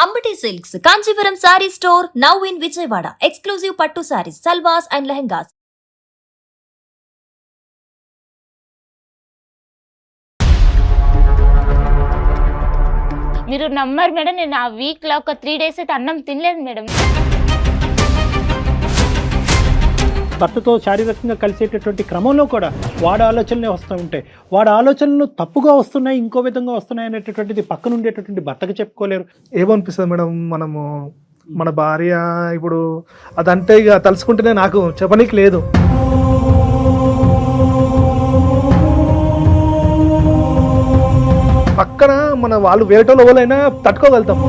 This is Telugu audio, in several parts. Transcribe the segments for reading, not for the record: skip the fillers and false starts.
Ambati Silks, Kanchipuram Saree Store, now in Vijayawada. Exclusive Pattu Sarees, Salwas and Lehengas. మీరు నమ్మరు మేడం, నేను ఆ వీక్ లో ఒక 3 days అయితే అన్నం తినలేదు మేడం. భర్తతో శారీరకంగా కలిసేటటువంటి క్రమంలో కూడా వాడి ఆలోచనలే వస్తూ ఉంటాయి. వాడి ఆలోచనలు తప్పుగా వస్తున్నాయి, ఇంకో విధంగా వస్తున్నాయి అనేటటువంటిది పక్కన ఉండేటటువంటి భర్తకు చెప్పుకోలేరు. ఏమనిపిస్తుంది మేడం, మనము మన భార్య ఇప్పుడు అదంటే ఇక తలుచుకుంటేనే నాకు చెప్పనీకి లేదు. పక్కన మన వాళ్ళు వేటలో వాళ్ళైనా తట్టుకోగలుగుతాం.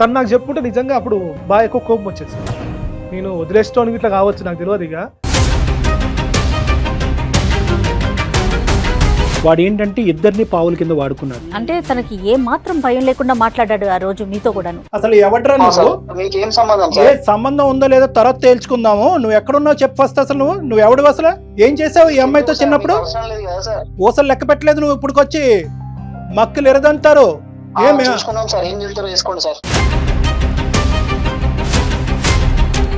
తను నాకు చెప్పుకుంటే నిజంగా అప్పుడు బాగా ఎక్కువ కోపం వచ్చేసింది. నేను వదిలేసుకోవడానికి ఇట్లా కావచ్చు, నాకు తెలియదు. ఇక వాడు ఏంటంటే ఇద్దరిని పావుల కింద వాడుకున్నాడు. అంటే తనకి ఏ మాత్రం భయం లేకుండా మాట్లాడాడు ఆ రోజు మీతో కూడాను. అసలు ఎవడ్రా నువ్వు? మీకేం సంబంధం? ఏ సంబంధం ఉందో లేదో తర్వాత తేల్చుకుందాము. నువ్వు ఎక్కడున్నావు చెప్పు ఫస్ట్. అసలు నువ్వు ఎవడు? అసలు ఏం చేసావు ఈ అమ్మాయితో చిన్నప్పుడు? ఊసలు లెక్క పెట్టలేదు నువ్వు. ఇప్పుడుకొచ్చి మక్కులు ఎరదంటారు.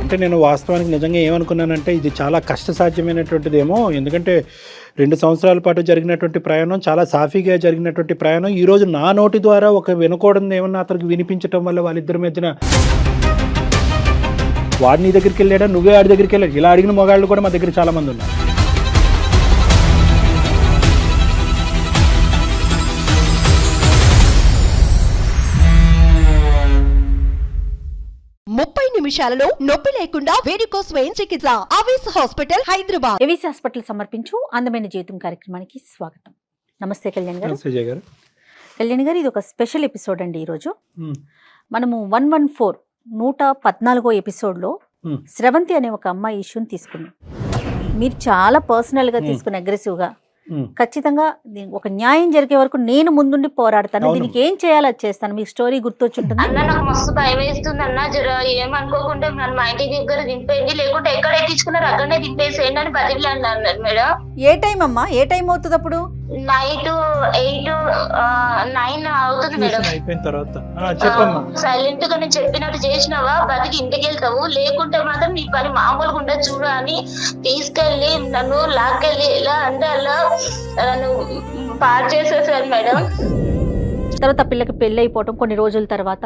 అంటే నేను వాస్తవానికి నిజంగా ఏమనుకున్నానంటే ఇది చాలా కష్టసాధ్యమైనటువంటిదేమో. ఎందుకంటే 2 సంవత్సరాల పాటు జరిగినటువంటి ప్రయాణం చాలా సాఫీగా జరిగినటువంటి ప్రయాణం ఈరోజు నా నోటి ద్వారా ఒక వినకూడదు ఏమన్నా అతనికి వినిపించడం వల్ల వాళ్ళిద్దరి మధ్యన వాడు నీ దగ్గరికి వెళ్ళాడా, నువ్వే వాడి దగ్గరికి వెళ్ళాడు, ఇలా అడిగిన మగాళ్ళు కూడా మా దగ్గర చాలా మంది ఉన్నారు. నిమిషాలలో నొప్పి లేకుండా వేడికోస్ వెయిన్ చికిత్స ఆవేశ హాస్పిటల్ హైదరాబాద్. ఏవీసీ హాస్పిటల్ సమర్పించు అందమైన జీవితం కార్యక్రమానికి స్వాగతం. నమస్తే కళ్యాణ్ గారు. కళ్యాణ్ గారు, ఇది ఒక స్పెషల్ ఎపిసోడ్ అండి. ఈరోజు మనము 114 ఎపిసోడ్లో స్రవంతి అనే ఒక అమ్మాయి ఇష్యూని తీసుకున్నాం. మీరు చాలా పర్సనల్గా తీసుకుని అగ్రెసివ్గా ఖచ్చితంగా ఒక న్యాయం జరిగే వరకు నేను ముందుండి పోరాడతాను, దీనికి ఏం చేయాలో అది చేస్తాను. మీకు స్టోరీ గుర్తొచ్చుంటుంది. అన్న నాకు మస్తు భయం వేస్తుంది అన్న, జర ఏమనుకోకుండా నన్ను మా ఇంటి దగ్గర దింపేయండి, లేకుంటే ఎక్కడ ఎక్కించుకున్నారు అక్కడనే దింపేసేయండి అని బదిలీ అన్నారు మేడం. ఏ టైం అమ్మా? ఏ టైం అవుతుంది అప్పుడు? నైట్ 8, 9 అవుతుంది మేడం. అయిపోయిన తర్వాత సైలెంట్ గా నేను చెప్పినట్టు చేసినావా బతికి ఇంటికి వెళ్తావు, లేకుంటే మాత్రం నీ పని మామూలుగా ఉండదు చూడు అని తీసుకెళ్లి నన్ను లాక్కెళ్ళి ఎలా అంటే అలా నన్ను పాడు చేసేసారు మేడం. తర్వాత పిల్లకి పెళ్ళి అయిపోవటం, కొన్ని రోజుల తర్వాత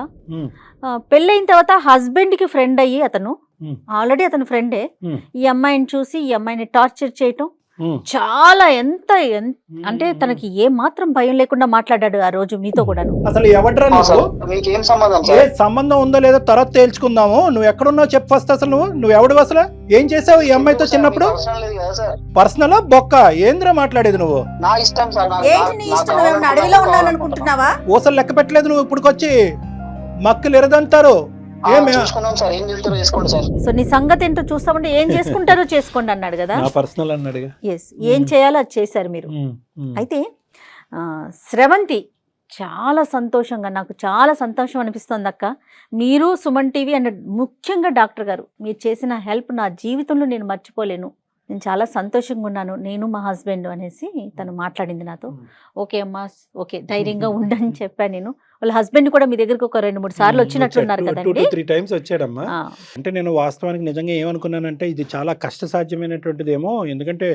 పెళ్ళైన తర్వాత హస్బెండ్ కి ఫ్రెండ్ అయ్యి అతను ఆల్రెడీ అతను ఫ్రెండే ఈ అమ్మాయిని చూసి ఈ అమ్మాయిని టార్చర్ చేయటం చాలా ఎంత అంటే తనకి ఏ మాత్రం భయం లేకుండా మాట్లాడాడు ఆ రోజు మీతో కూడాను. అసలు ఎవడ్రా నువ్వు? మీకేం సంబంధం? ఏ సంబంధం ఉందో లేదో తర్వాత తేల్చుకుందాము. నువ్వు ఎక్కడున్నావు చెప్పు ఫస్ట్. అసలు నువ్వు ఎవడు? అసలు ఏం చేసావు ఈ అమ్మాయితో చిన్నప్పుడు? పర్సనల్ బొక్క ఏంద్రా మాట్లాడేది నువ్వు? నా ఇష్టం సార్. అడవిలో ఉన్నాననుకుంటున్నావా? ఊసలు లెక్క పెట్టలేదు నువ్వు. ఇప్పుడుకొచ్చి మక్కులు ఎరదంటారు. సో నీ సంగతి ఏంటో చూస్తామంటే ఏం చేసుకుంటారో చేసుకోండి అన్నాడు కదా. పర్సనల్ అన్నాడు. ఏం చేయాలో అది చేశారు మీరు. అయితే స్రవంతి చాలా సంతోషంగా, నాకు చాలా సంతోషం అనిపిస్తుంది అక్క. మీరు సుమన్ టీవీ అండ్ ముఖ్యంగా డాక్టర్ గారు మీరు చేసిన హెల్ప్ నా జీవితంలో నేను మర్చిపోలేను. నేను చాలా సంతోషంగా ఉన్నాను, నేను మా హస్బెండ్ అనేసి తను మాట్లాడింది నాతో. ఓకే అమ్మా, ఓకే ధైర్యంగా ఉండని చెప్పాను నేను. వాళ్ళ హస్బెండ్ కూడా మీ దగ్గరకు ఒక 2-3 సార్లు వచ్చినట్టున్నారు కదండి. 2-3 times వచ్చాడమ్మా. అంటే నేను వాస్తవానికి నిజంగా ఏమనుకున్నానంటే ఇది చాలా కష్టసాధ్యమైనటువంటిదేమో. ఎందుకంటే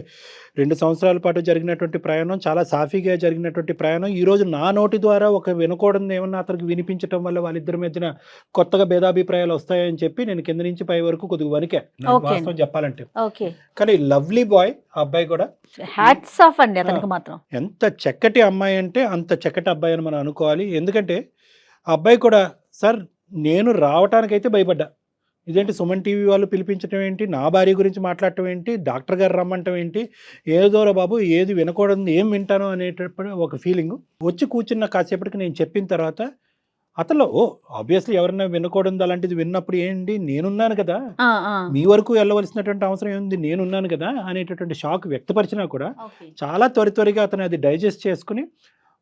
2 సంవత్సరాల పాటు జరిగినటువంటి ప్రయాణం చాలా సాఫీగా జరిగినటువంటి ప్రయాణం ఈరోజు నా నోటి ద్వారా ఒక వినకూడదు ఏమన్నా అతనికి వినిపించడం వల్ల వాళ్ళిద్దరి మధ్యన కొత్తగా భేదాభిప్రాయాలు వస్తాయని చెప్పి నేను కింద నుంచి పై వరకు కొద్దిగా వనికే వాస్తవం చెప్పాలంటే. కానీ లవ్లీ బాయ్ ఆ అబ్బాయి కూడా. హ్యాట్స్ ఆఫ్ అండి అతనికి మాత్రం. ఎంత చక్కటి అమ్మాయి అంటే అంత చక్కటి అబ్బాయి అని మనం అనుకోవాలి. ఎందుకంటే ఆ అబ్బాయి కూడా సార్ నేను రావటానికైతే భయపడ్డా. ఇదేంటి సుమన్ టీవీ వాళ్ళు పిలిపించడం ఏంటి, నా భార్య గురించి మాట్లాడటం ఏంటి, డాక్టర్ గారు రమ్మంటం ఏంటి, ఏదోరా బాబు ఏది వినకూడదు ఏం వింటాను అనేటప్పుడు ఒక ఫీలింగ్ వచ్చి కూర్చున్న కాసేపటికి నేను చెప్పిన తర్వాత అతను ఆబ్వియస్లీ ఎవరైనా వినకూడదు అలాంటిది విన్నప్పుడు ఏంటి నేనున్నాను కదా, మీ వరకు వెళ్ళవలసినటువంటి అవసరం ఏంది, నేనున్నాను కదా అనేటటువంటి షాక్ వ్యక్తపరిచినా కూడా చాలా త్వరగా అతను అది డైజెస్ట్ చేసుకుని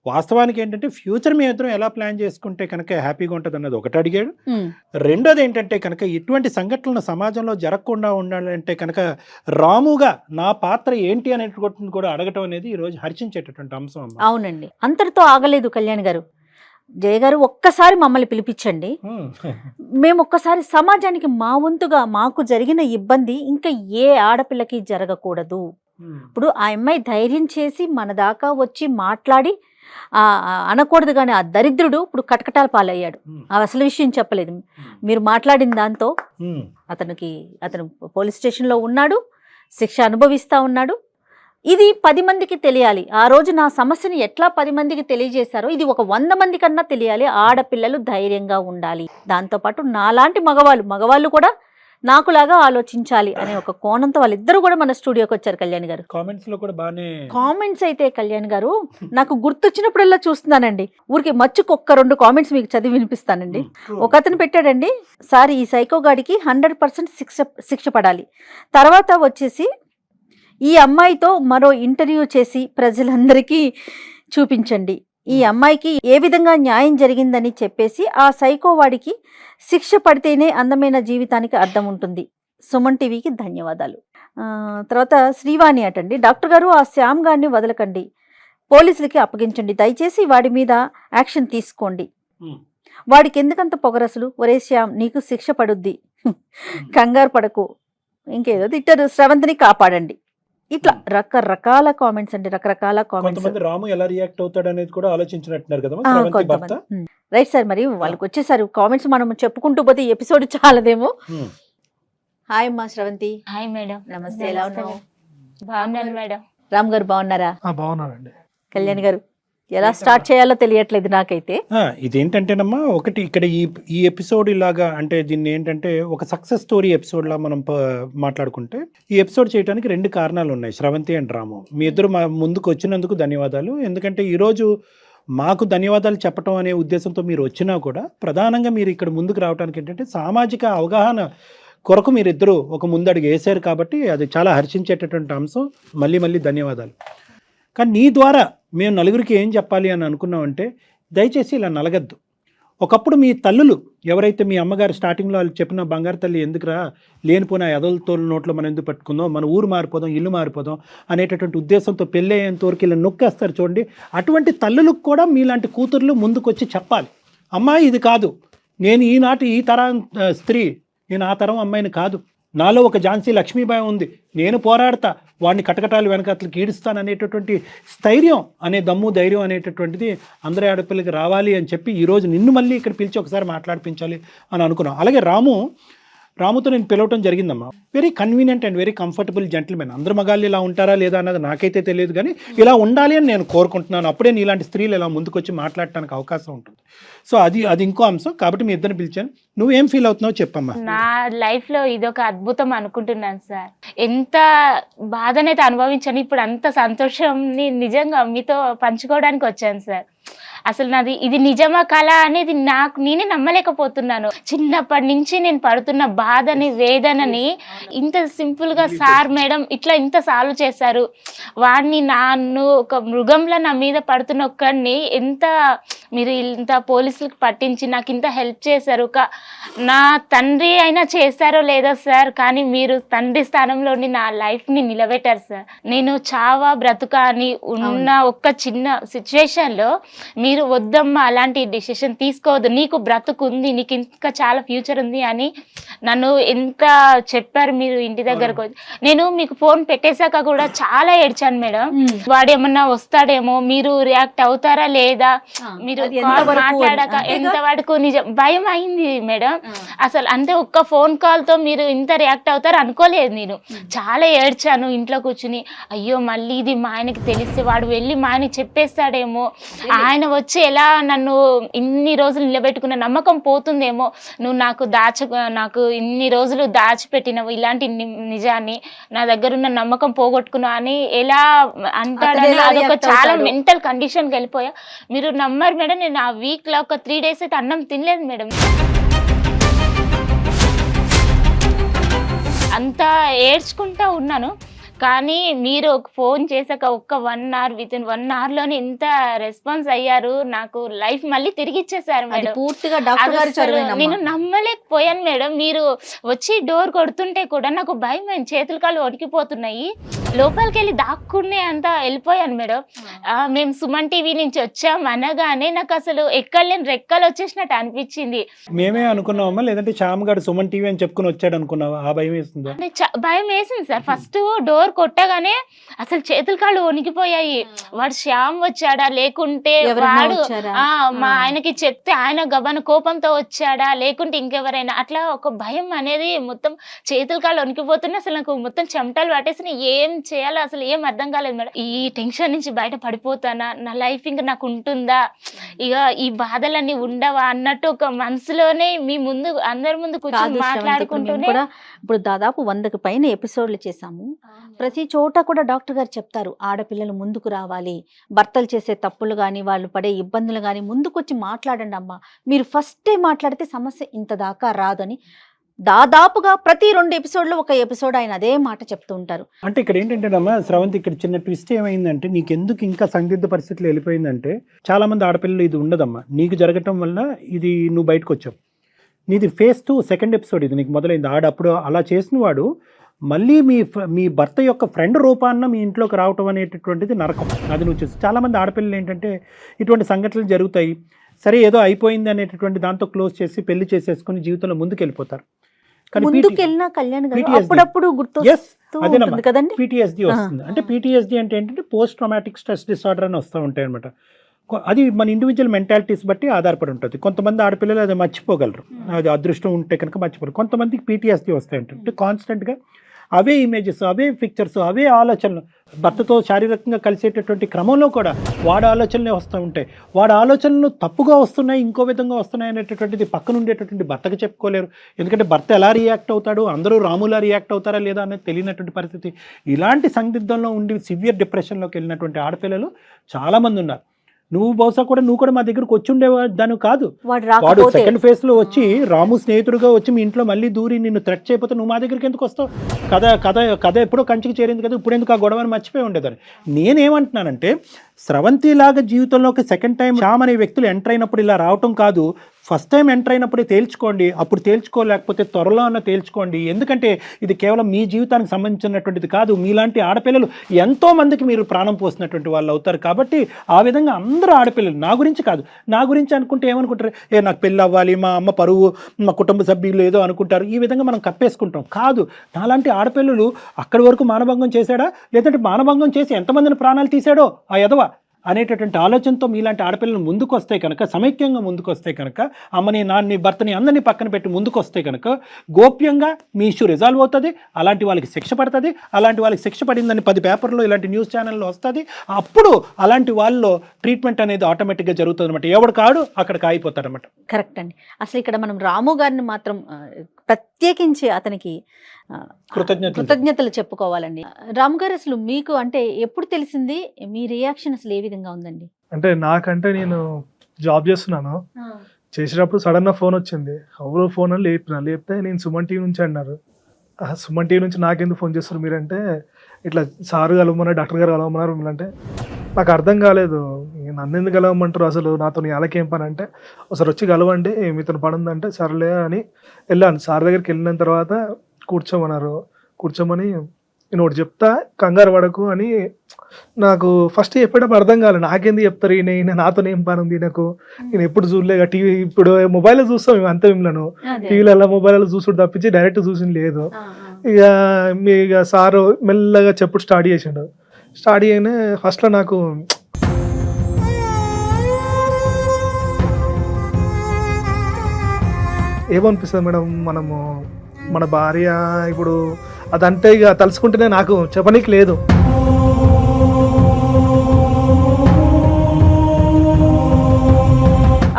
వాస్తవానికి ఏంటంటే ఫ్యూచర్ మీ ఇద్దరం ఎలా ప్లాన్ చేసుకుంటే కనుక హ్యాపీగా ఉంటుంది అన్నది ఒకటి అడిగాడు. రెండోది ఏంటంటే కనుక ఇటువంటి సంఘటనలు సమాజంలో జరగకుండా ఉండాలంటే కనుక రాముగా నా పాత్ర ఏంటి అనేటువంటి కూడా అడగటం అనేది ఈరోజు హర్షించేటటువంటి అంశం అమ్మ. అవునండి, అంతటితో ఆగలేదు కళ్యాణ్ గారు. జయ గారు ఒక్కసారి మమ్మల్ని పిలిపించండి, మేము ఒక్కసారి సమాజానికి మా వంతుగా మాకు జరిగిన ఇబ్బంది ఇంకా ఏ ఆడపిల్లకి జరగకూడదు. ఇప్పుడు ఆ అమ్మాయి ధైర్యం చేసి మన దాకా వచ్చి మాట్లాడి అనకూడదు, కానీ ఆ దరిద్రుడు ఇప్పుడు కటకటాల పాలయ్యాడు. అసలు విషయం చెప్పలేదు. మీరు మాట్లాడిన దాంతో అతను పోలీస్ స్టేషన్లో ఉన్నాడు, శిక్ష అనుభవిస్తూ ఉన్నాడు. ఇది 10 మందికి తెలియాలి. ఆ రోజు నా సమస్యని ఎట్లా 10 మందికి తెలియజేశారో ఇది ఒక 100 మంది కన్నా తెలియాలి. ఆడపిల్లలు ధైర్యంగా ఉండాలి, దాంతోపాటు నాలాంటి మగవాళ్ళు కూడా నాకులాగా ఆలోచించాలి అనే ఒక కోణంతో వాళ్ళిద్దరూ కూడా మన స్టూడియోకి వచ్చారు. కళ్యాణ్ గారు కామెంట్స్ అయితే కళ్యాణ్ గారు నాకు గుర్తొచ్చినప్పుడల్లా చూస్తున్నానండి. ఊరికి మచ్చుకు 1-2 కామెంట్స్ మీకు చదివి వినిపిస్తానండి. ఒక అతను పెట్టాడండి, సార్ ఈ సైకో గాడికి 100% శిక్ష పడాలి. తర్వాత వచ్చేసి ఈ అమ్మాయితో మరో ఇంటర్వ్యూ చేసి ప్రజలందరికీ చూపించండి, ఈ అమ్మాయికి ఏ విధంగా న్యాయం జరిగిందని చెప్పేసి ఆ సైకో వాడికి శిక్ష పడితేనే అందమైన జీవితానికి అర్థం ఉంటుంది. సుమన్ టీవీకి ధన్యవాదాలు. తర్వాత శ్రీవాణి అటండి, డాక్టర్ గారు ఆ శ్యామ్ గారిని వదలకండి, పోలీసులకి అప్పగించండి, దయచేసి వాడి మీద యాక్షన్ తీసుకోండి. వాడికి ఎందుకంత పొగరసలు? ఒరే శ్యామ్ నీకు శిక్ష పడుద్ది, కంగారు పడకు. ఇంకేదో తిట్టారు, స్రవంతిని కాపాడండి. ఇట్లా రకరకాల కామెంట్స్ అండి, రకరకాల కామెంట్స్. రాము ఎలా రియాక్ట్ అవుతాడు అనేది కూడా ఆలోచించినట్టున్నారు కదా. రైట్ సార్, మరి వాళ్ళకి వచ్చేసారు కామెంట్స్, మనం చెప్పుకుంటూ పోతే ఎపిసోడ్ చాలదేమో. హాయ్ అమ్మా శ్రవంతి. Hi madam. నమస్తే, ఎలా ఉన్నావు? బాగున్నాను మేడం. రామ్ గారు బాగున్నారా? బాగున్నానండి. కళ్యాణ్ గారు ఎలా స్టార్ట్ చేయాలో తెలియట్లేదు నాకైతే. ఇదేంటంటేనమ్మా, ఒకటి ఇక్కడ ఈ ఎపిసోడ్ ఇలాగా అంటే దీన్ని ఏంటంటే ఒక సక్సెస్ స్టోరీ ఎపిసోడ్లా మనం మాట్లాడుకుంటే ఈ ఎపిసోడ్ చేయడానికి 2 కారణాలు ఉన్నాయి. శ్రవంతి అండ్ రాము మీ ఇద్దరు మా ముందుకు వచ్చినందుకు ధన్యవాదాలు. ఎందుకంటే ఈరోజు మాకు ధన్యవాదాలు చెప్పడం అనే ఉద్దేశంతో మీరు వచ్చినా కూడా ప్రధానంగా మీరు ఇక్కడ ముందుకు రావడానికి ఏంటంటే సామాజిక అవగాహన కొరకు మీరిద్దరూ ఒక ముందడుగు వేశారు కాబట్టి అది చాలా హర్షించేటటువంటి అంశం. మళ్ళీ ధన్యవాదాలు. కానీ నీ ద్వారా మేము నలుగురికి ఏం చెప్పాలి అని అనుకున్నామంటే దయచేసి ఇలా నలగద్దు. ఒకప్పుడు మీ తల్లులు ఎవరైతే మీ అమ్మగారు స్టార్టింగ్లో వాళ్ళు చెప్పిన బంగారు తల్లి ఎందుకురా లేనిపోయిన ఎదలతో నోట్లో మనం ఎందుకు పెట్టుకుందాం, మన ఊరు మారిపోదాం, ఇల్లు మారిపోదాం అనేటటువంటి ఉద్దేశంతో పెళ్ళి అయ్యేంత వరకు ఇలా నొక్కేస్తారు చూడండి. అటువంటి తల్లులకు కూడా మీలాంటి కూతుర్లు ముందుకొచ్చి చెప్పాలి, అమ్మాయి ఇది కాదు, నేను ఈనాటి ఈ తరం స్త్రీ, నేను ఆ తరం అమ్మాయిని కాదు, నాలో ఒక ఝాన్సీ లక్ష్మీబాయి ఉంది, నేను పోరాడతా, వాడిని కటకటాలు వెనకట్లకి ఈడుస్తాను అనేటటువంటి స్థైర్యం అనే దమ్ము ధైర్యం అనేటటువంటిది అందరి ఆడపిల్లకి రావాలి అని చెప్పి ఈరోజు నిన్ను మళ్ళీ ఇక్కడ పిలిచి ఒకసారి మాట్లాడిపించాలి అని అనుకున్నాం. అలాగే రాముతో నేను పిలవటం జరిగిందమ్మా. Very convenient and very comfortable gentlemen. అందరు మగాళ్ళు ఇలా ఉంటారా లేదా అన్నది నాకైతే తెలియదు, కానీ ఇలా ఉండాలి అని నేను కోరుకుంటున్నాను. అప్పుడే నీలాంటి స్త్రీలు ఇలా ముందుకొచ్చి మాట్లాడటానికి అవకాశం ఉంటుంది. సో అది ఇంకో అంశం. కాబట్టి మీ ఇద్దరిని పిలిచాను. నువ్వేం ఫీల్ అవుతున్నావు చెప్పమ్మా. నా లైఫ్ లో ఇదొక అద్భుతం అనుకుంటున్నాను సార్. ఎంత బాధనైతే అనుభవించాను, ఇప్పుడు అంత సంతోషంని నిజంగా మీతో పంచుకోవడానికి వచ్చాను సార్. అసలు నాది ఇది నిజమా కళ అనేది నేనే నమ్మలేకపోతున్నాను. చిన్నప్పటి నుంచి నేను పడుతున్న బాధని వేదనని ఇంత సింపుల్ గా సార్ మేడం ఇట్లా ఇంత సాల్వ్ చేశారు. వాడిని నన్ను ఒక మృగంలో నా మీద పడుతున్న ఒక్కడిని ఎంత మీరు ఇంత పోలీసులకు పట్టించి నాకు ఇంత హెల్ప్ చేశారు. నా తండ్రి అయినా చేశారో లేదో సార్, కానీ మీరు తండ్రి స్థానంలోని నా లైఫ్ ని నిలబెట్టారు సార్. నేను చావా బ్రతుకా అని ఉన్న ఒక్క చిన్న సిచ్యువేషన్ లో మీరు వద్దమ్మా అలాంటి డిసిషన్ తీసుకోవద్దు, నీకు బ్రతుకు ఉంది, నీకు ఇంకా చాలా ఫ్యూచర్ ఉంది అని నన్ను ఎంత చెప్పారు మీరు ఇంటి దగ్గరకు. నేను మీకు ఫోన్ పెట్టేశాక కూడా చాలా ఏడ్చాను మేడం. వాడేమన్నా వస్తాడేమో, మీరు రియాక్ట్ అవుతారా లేదా, మీరు మాట్లాడాక ఎంతవరకు నిజం భయం అయింది మేడం. అసలు అంటే ఒక్క ఫోన్ కాల్ తో మీరు ఇంత రియాక్ట్ అవుతారు అనుకోలేదు. నేను చాలా ఏడ్చాను ఇంట్లో కూర్చుని. అయ్యో మళ్ళీ ఇది మా ఆయనకి తెలిస్తే వాడు వెళ్ళి మా ఆయనకి చెప్పేస్తాడేమో, ఆయన వచ్చి ఎలా నన్ను ఇన్ని రోజులు నిలబెట్టుకున్న నమ్మకం పోతుందేమో, నువ్వు నాకు ఇన్ని రోజులు దాచిపెట్టినవు ఇలాంటి నిజాన్ని, నా దగ్గర ఉన్న నమ్మకం పోగొట్టుకున్నా అని ఎలా అంటాడని అదొక చాలా మెంటల్ కండిషన్కి వెళ్ళిపోయా. మీరు నమ్మరు మేడం, నేను ఆ వీక్ లో ఒక 3 days అయితే అన్నం తినలేదు మేడం. అంతా ఏడ్చుకుంటా ఉన్నాను. కానీ మీరు ఒక ఫోన్ చేశాక ఒక్క 1 hour వితిన్ 1 hour లోనే ఇంత రెస్పాన్స్ అయ్యారు. నాకు లైఫ్ మళ్ళీ తిరిగి ఇచ్చేసారు అది మేడం. పూర్తిగా డాక్టర్ గారి అసలు చదివేనమ్మా. నేను నమ్మలేకపోయాను మేడం. మీరు వచ్చి డోర్ కొడుతుంటే కూడా నాకు భయం, చేతులు కాళ్ళు వణికిపోతున్నాయి. లోపలికి వెళ్ళి దాక్కునే అంత వెళ్ళిపోయాను మేడం. మేము సుమన్ టీవీ నుంచి వచ్చాం అనగానే నాకు అసలు ఎక్కలేని రెక్కలు వచ్చేసినట్టు అనిపించింది. మేమే అనుకున్నామా, లేదంటే శ్యామ్ గారు సుమన్ టీవీ అని చెప్పుకుని వచ్చాడు అనుకున్నావా? ఆ భయం వేస్తుందా? అంటే భయం వేసింది సార్. ఫస్ట్ డోర్ కొట్టగానే అసలు చేతులు కాళ్ళు వణికిపోయాయి. వాడు శ్యామ్ వచ్చాడా లేకుంటే ఎవరైనా వాడు వచ్చారా? మా ఆయనకి చెప్తే ఆయన గబన కోపంతో వచ్చాడా లేకుంటే ఇంకెవరైనా, అట్లా ఒక భయం అనేది మొత్తం చేతులు కాళ్ళు వణికిపోతున్నా. అసలు నాకు మొత్తం చెమటలు పట్టేసి ఏం చేయాలో అసలు ఏం అర్థం కాలేదు మేడం. ఈ టెన్షన్ నుంచి బయట పడిపోతానా, నా లైఫ్ ఇంకా నాకు ఉంటుందా, ఇక ఈ బాధలన్నీ ఉండవా అన్నట్టు ఒక మనసులోనే మీ ముందు అందరి ముందు కాదు కూర్చొని శ్రవంతి, ఇప్పుడు మేము మాట్లాడుకుంటూనే కూడా ఇప్పుడు దాదాపు 100కి పైన ఎపిసోడ్లు చేశాము. ప్రతి చోట కూడా డాక్టర్ గారు చెప్తారు, ఆడపిల్లలు ముందుకు రావాలి, భర్తలు చేసే తప్పులు కానీ వాళ్ళు పడే ఇబ్బందులు కానీ ముందుకొచ్చి మాట్లాడండి అమ్మా, మీరు ఫస్టే మాట్లాడితే సమస్య ఇంత దాకా రాదని దాదాపుగా ప్రతి 2 ఎపిసోడ్లో ఒక ఎపిసోడ్ ఆయన అదే మాట చెప్తూ ఉంటారు. అంటే ఇక్కడ ఏంటంటేనమ్మా శ్రవంతి, ఇక్కడ చిన్న ట్విస్ట్ ఏమైందంటే, నీకెందుకు ఇంకా సందిగ్ధ పరిస్థితులు వెళ్ళిపోయిందంటే, చాలా మంది ఆడపిల్లలు ఇది ఉండదమ్మా, నీకు జరగటం వల్ల ఇది నువ్వు బయటకు వచ్చావు. నీది ఫేజ్ 2 సెకండ్ ఎపిసోడ్ ఇది నీకు మొదలైంది. ఆడప్పుడు అలా చేసిన వాడు మళ్ళీ మీ భర్త యొక్క ఫ్రెండ్ రూపాన్న మీ ఇంట్లోకి రావటం అనేటటువంటిది నరకం. అది నువ్వు చూసి చాలామంది ఆడపిల్లలు ఏంటంటే ఇటువంటి సంఘటనలు జరుగుతాయి, సరే ఏదో అయిపోయింది అనేటటువంటి దాంతో క్లోజ్ చేసి పెళ్లి చేసేసుకుని జీవితంలో ముందుకు వెళ్ళిపోతారు. ముందుకెళ్ళినా కళ్యాణ్ గారు PTSD. అప్పుడప్పుడు గుర్తు ఉంటుంది కదండి. PTSD వస్తుంది. అంటే PTSD అంటే ఏంటంటే పోస్ట్ ట్రామాటిక్ స్ట్రెస్ డిసార్డర్ అని వస్తూ ఉంటాయి అనమాట. అది మన ఇండివిజువల్ మెంటాలిటీస్ బట్టి ఆధారపడి ఉంటుంది. కొంతమంది ఆడపిల్లలు అది మర్చిపోగలరు, అది అదృష్టం ఉంటే కనుక మర్చిపోరు. కొంతమందికి PTSD వస్తాయి అంటే కాన్స్టెంట్గా అవే ఇమేజెస్, అవే పిక్చర్స్, అవే ఆలోచనలు, భర్తతో శారీరకంగా కలిసేటటువంటి క్రమంలో కూడా వాడి ఆలోచనలే వస్తూ ఉంటాయి. వాడి ఆలోచనలు తప్పుగా వస్తున్నాయి, ఇంకో విధంగా వస్తున్నాయి అనేటటువంటిది పక్కన ఉండేటటువంటి భర్తకు చెప్పుకోలేరు. ఎందుకంటే భర్త ఎలా రియాక్ట్ అవుతాడు, అందరూ రాములా రియాక్ట్ అవుతారా లేదా అనేది తెలియనటువంటి పరిస్థితి. ఇలాంటి సందిగ్ధంలో ఉండి సివియర్ డిప్రెషన్లోకి వెళ్ళినటువంటి ఆడపిల్లలు చాలామంది ఉన్నారు. నువ్వు కూడా మా దగ్గరకు వచ్చి ఉండేవాడు కాదు. వాడు సెకండ్ ఫేజ్ లో వచ్చి రాము స్నేహితుడుగా వచ్చి మీ ఇంట్లో మళ్ళీ దూరి నిన్ను థ్రెట్ చేయకపోతే నువ్వు మా దగ్గరికి ఎందుకు వస్తావు? కథ ఎప్పుడో కంచికి చేరింది కదా, ఇప్పుడు ఎందుకు ఆ గొడవని మర్చిపోయి ఉండేదని. నేనేమంటున్నానంటే, స్రవంతిలాగా జీవితంలోకి సెకండ్ టైం శ్యామ్ అనే వ్యక్తులు ఎంటర్ అయినప్పుడు ఇలా రావటం కాదు, ఫస్ట్ టైం ఎంటర్ అయినప్పుడే తేల్చుకోండి. అప్పుడు తేల్చుకోలేకపోతే త్వరలో అన్న తేల్చుకోండి. ఎందుకంటే ఇది కేవలం మీ జీవితానికి సంబంధించినటువంటిది కాదు. మీలాంటి ఆడపిల్లలు ఎంతో మందికి మీరు ప్రాణం పోసినటువంటి వాళ్ళు అవుతారు. కాబట్టి ఆ విధంగా అందరూ ఆడపిల్లలు, నా గురించి కాదు, నా గురించి అనుకుంటే ఏమనుకుంటారు, నాకు పెళ్ళి అవ్వాలి, మా అమ్మ పరువు, మా కుటుంబ సభ్యులు ఏదో అనుకుంటారు. ఈ విధంగా మనం కప్పేసుకుంటాం. కాదు, నాలాంటి ఆడపిల్లలు అక్కడి వరకు మానభంగం చేశాడా, లేదంటే మానభంగం చేసి ఎంతమందిని ప్రాణాలు తీశాడో ఆ ఎదవ అనేటటువంటి ఆలోచనతో మీలాంటి ఆడపిల్లలు ముందుకు వస్తే కనుక, సమైక్యంగా ముందుకు వస్తే కనుక, అమ్మని, నాన్నని, భర్తని అందరినీ పక్కన పెట్టి ముందుకు వస్తే కనుక గోప్యంగా మీ ఇష్యూ రిజాల్వ్ అవుతుంది. అలాంటి వాళ్ళకి శిక్ష పడుతుంది. అలాంటి వాళ్ళకి శిక్ష పడిందని 10 పేపర్లో ఇలాంటి న్యూస్ ఛానల్లో వస్తుంది. అప్పుడు అలాంటి వాళ్ళలో ట్రీట్మెంట్ అనేది ఆటోమేటిక్గా జరుగుతుంది అనమాట. ఎవడు కాడు అక్కడికి ఆగిపోతాడు అనమాట. కరెక్ట్ అండి. అసలు ఇక్కడ మనం రాము గారిని మాత్రం ప్రత్యేకించి అతనికి కృతజ్ఞతలు చెప్పుకోవాలండి. రాము గారు, అసలు మీకు అంటే ఎప్పుడు తెలిసింది, మీ రియాక్షన్ అసలు ఏ విధంగా ఉందండి? అంటే నాకంటే నేను జాబ్ చేస్తున్నాను, చేసేటప్పుడు సడన్ గా ఫోన్ వచ్చింది. ఎవరో ఫోన్ అని లేపితే నేను సుమన్ టీవీ నుంచి అన్నారు. సుమన్ టీవీ నుంచి నాకెందుకు ఫోన్ చేస్తారు మీరంటే, ఇట్లా సార్ కలవమన్నారు, డాక్టర్ గారు కలవమన్నారు మీరంటే. నాకు అర్థం కాలేదు, నన్ను ఎందుకు కలవమంటారు, అసలు నాతో వాళ్ళకేం పని అంటే, ఒకసారి వచ్చి కలవండి మీతో పని ఉందంటే సర్లే అని వెళ్ళాను. సార్ దగ్గరికి వెళ్ళిన తర్వాత కూర్చోమని నేను ఒకటి చెప్తా, కంగారు పడకు అని. నాకు ఫస్ట్ చెప్పేటప్పుడు అర్థం కాలేదు, నాకెందుకు చెప్తారు ఈయన, నాతో ఏం పని ఉంది, నేను ఎప్పుడు చూడలేక టీవీ, ఇప్పుడు మొబైల్లో చూస్తాం మేము అంతే, మిమ్మల్ని టీవీలలో మొబైల్లో చూసుడు తప్పించి డైరెక్ట్ చూసింది లేదు. ఇక సారు మెల్లగా చెప్పుడు స్టార్ట్ చేయగానే ఫస్ట్లో నాకు ఏమనిపిస్తుంది మేడం, మన భార్య ఇప్పుడు అదంటే ఇక తలుచుకుంటేనే నాకు చెప్పనీకి లేదు.